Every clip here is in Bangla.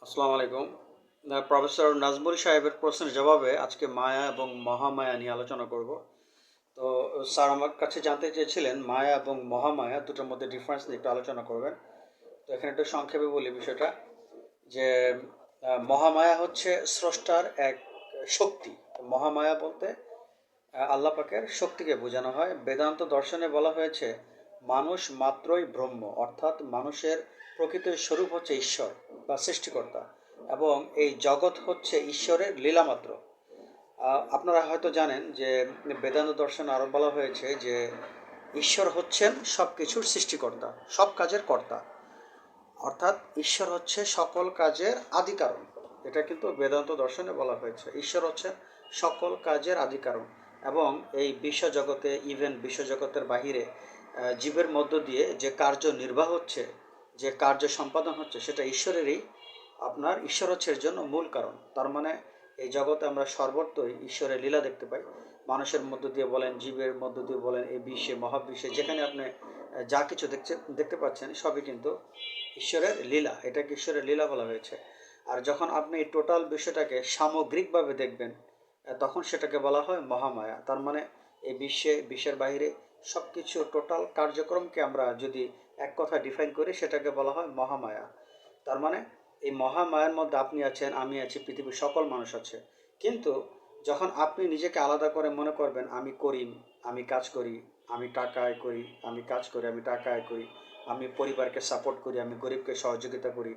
আসসালামু আলাইকুম। প্রফেসর নাজমুল সাহেবের প্রশ্নের জবাবে আজকে মায়া এবং মহামায়া নিয়ে আলোচনা করব। তো স্যার আমার কাছে জানতে চেয়েছিলেন মায়া এবং মহামায়া দুটোর মধ্যে ডিফারেন্স নিয়ে একটু আলোচনা করবেন। তো এখানে একটু সংক্ষেপে বলি বিষয়টা যে মহামায়া হচ্ছে স্রষ্টার এক শক্তি। মহামায়া বলতে আল্লাহ পাকের শক্তিকে বোঝানো হয়। বেদান্ত দর্শনে বলা হয়েছে মানুষ মাত্রই ব্রহ্ম, অর্থাৎ মানুষের প্রকৃত স্বরূপ হচ্ছে ঈশ্বর বা সৃষ্টিকর্তা, এবং এই জগৎ হচ্ছে ঈশ্বরের লীলা মাত্র। আপনারা হয়তো জানেন যে বেদান্ত দর্শনে আরও বলা হয়েছে যে ঈশ্বর হচ্ছেন সব কিছুর সৃষ্টিকর্তা, সব কাজের কর্তা, অর্থাৎ ঈশ্বর হচ্ছে সকল কাজের আদি কারণ। এটা কিন্তু বেদান্ত দর্শনে বলা হয়েছে, ঈশ্বর হচ্ছে সকল কাজের আদি কারণ। এবং এই বিশ্বজগতে, ইভেন বিশ্বজগতের বাহিরে জীবের মধ্য দিয়ে যে কার্য নির্বাহ হচ্ছে, যে কার্য সম্পাদন হচ্ছে, সেটা ঈশ্বরেরই। ঈশ্বর হচ্ছে এর জন্য মূল কারণ। তার মানে এই জগতে আমরা সর্বত্রই ঈশ্বরের লীলা দেখতে পাই। মানুষের মধ্য দিয়ে বলেন, জীবের মধ্য দিয়ে বলেন, এই বিশ্বে, মহাবিশ্বে যেখানে আপনি যা কিছু দেখতে পাচ্ছেন সবই কিন্তু ঈশ্বরের লীলা। এটাকে ঈশ্বরের লীলা বলা হয়েছে। আর যখন আপনি এই টোটাল বিষয়টাকে সামগ্রিকভাবে দেখবেন, তখন সেটাকে বলা হয় মহামায়া। তার মানে এই বিশ্বের বাইরে সব কিছু টোটাল কার্যক্রমকে আমরা যদি এক কথা ডিফাইন করি, সেটাকে বলা হয় মহামায়া। তার মানে এই মহামায়ার মধ্যে আপনি আছেন, আমি আছি, পৃথিবীর সকল মানুষ আছে। কিন্তু যখন আপনি নিজেকে আলাদা করে মনে করবেন আমি করিম, আমি কাজ করি, আমি টাকা আয় করি, আমি কাজ করি, আমি টাকা আয় করি, আমি পরিবারকে সাপোর্ট করি, আমি গরিবকে সহযোগিতা করি,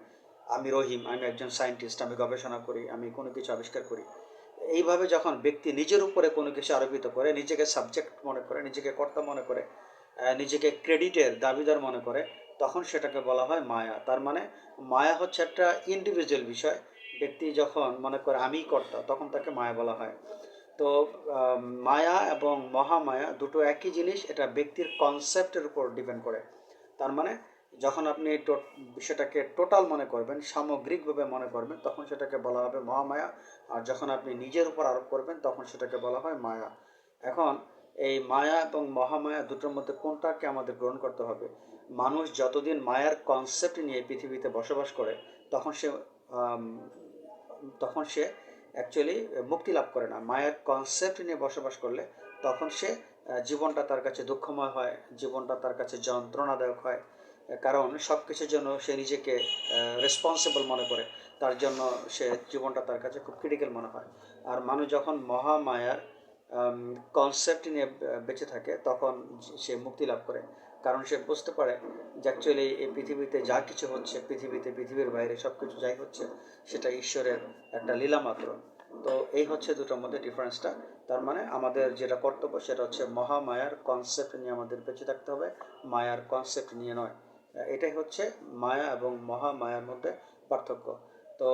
আমি রহিম, আমি একজন সায়েন্টিস্ট, আমি গবেষণা করি, আমি কোনো কিছু আবিষ্কার করি, এইভাবে যখন ব্যক্তি নিজের উপরে কোনো কিছু আরোপিত করে, নিজেকে সাবজেক্ট মনে করে, নিজেকে কর্তা মনে করে, নিজেকে ক্রেডিটের দাবিদার মনে করে, তখন সেটাকে বলা হয় মায়া। তার মানে মায়া হচ্ছে একটা ইন্ডিভিজুয়াল বিষয়। ব্যক্তি যখন মনে করে আমিই কর্তা, তখন তাকে মায়া বলা হয়। তো মায়া এবং মহামায়া দুটো একই জিনিস, এটা ব্যক্তির কনসেপ্টের উপর ডিপেন্ড করে। তার মানে যখন আপনি বিষয়টাকে টোটাল মনে করবেন, সামগ্রিকভাবে মনে করবেন, তখন সেটাকে বলা হবে মহামায়া। আর যখন আপনি নিজের উপর আরোপ করবেন, তখন সেটাকে বলা হয় মায়া। এখন এই মায়া এবং মহামায়া দুটোর মধ্যে কোনটাকে আমাদের গ্রহণ করতে হবে? মানুষ যতদিন মায়ার কনসেপ্ট নিয়ে পৃথিবীতে বসবাস করে, তখন সে আম, তখন সে অ্যাকচুয়ালি মুক্তি লাভ করে না। মায়ের কনসেপ্ট নিয়ে বসবাস করলে তখন সে জীবনটা তার কাছে দুঃখময় হয়, জীবনটা তার কাছে যন্ত্রণাদায়ক হয়। কারণ সব কিছুর জন্য সে নিজেকে রেসপন্সিবল মনে করে, তার জন্য সে জীবনটা তার কাছে খুব ক্রিটিক্যাল মনে হয়। আর মানুষ যখন মহামায়ার কনসেপ্ট নিয়ে বেঁচে থাকে, তখন সে মুক্তি লাভ করে। কারণ সে বুঝতে পারে যে অ্যাকচুয়ালি এই পৃথিবীতে যা কিছু হচ্ছে, পৃথিবীর বাইরে সব কিছু যাই হচ্ছে, সেটা ঈশ্বরের একটা লীলা মাত্র। তো এই হচ্ছে দুটোর মধ্যে ডিফারেন্সটা। তার মানে আমাদের যেটা কর্তব্য সেটা হচ্ছে মহামায়ার কনসেপ্ট নিয়ে আমাদের বেঁচে থাকতে হবে, মায়ার কনসেপ্ট নিয়ে নয়। এটাই হচ্ছে মায়া এবং মহামায়ার মধ্যে পার্থক্য। তো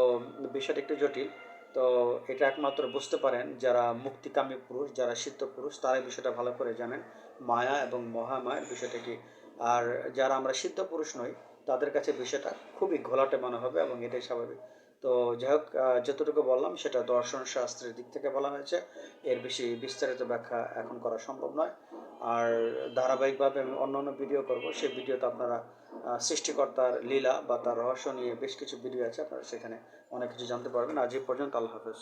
বিষয়টা একটু জটিল। তো এটা একমাত্র বুঝতে পারেন যারা মুক্তিকামী পুরুষ, যারা সিদ্ধ পুরুষ, তারা এই বিষয়টা ভালো করে জানেন মায়া এবং মহামায়ার বিষয়টা কি। আর যারা আমরা সিদ্ধ পুরুষ নই, তাদের কাছে বিষয়টা খুবই ঘোলাটে মনে হবে, এবং এটাই স্বাভাবিক। তো যাই হোক, যতটুকু বললাম সেটা দর্শন শাস্ত্রের দিক থেকে বলা হয়েছে। এর বেশি বিস্তারিত ব্যাখ্যা এখন করা সম্ভব নয়। আর ধারাবাহিকভাবে আমি অন্য অন্য ভিডিও করব, সেই ভিডিওতে আপনারা সৃষ্টিকর্তার লীলা বা তার রহস্য নিয়ে বেশ কিছু ভিডিও আছে, আপনারা সেখানে অনেক কিছু জানতে পারবেন। আজ এই পর্যন্ত, আল্লাহ হাফেজ।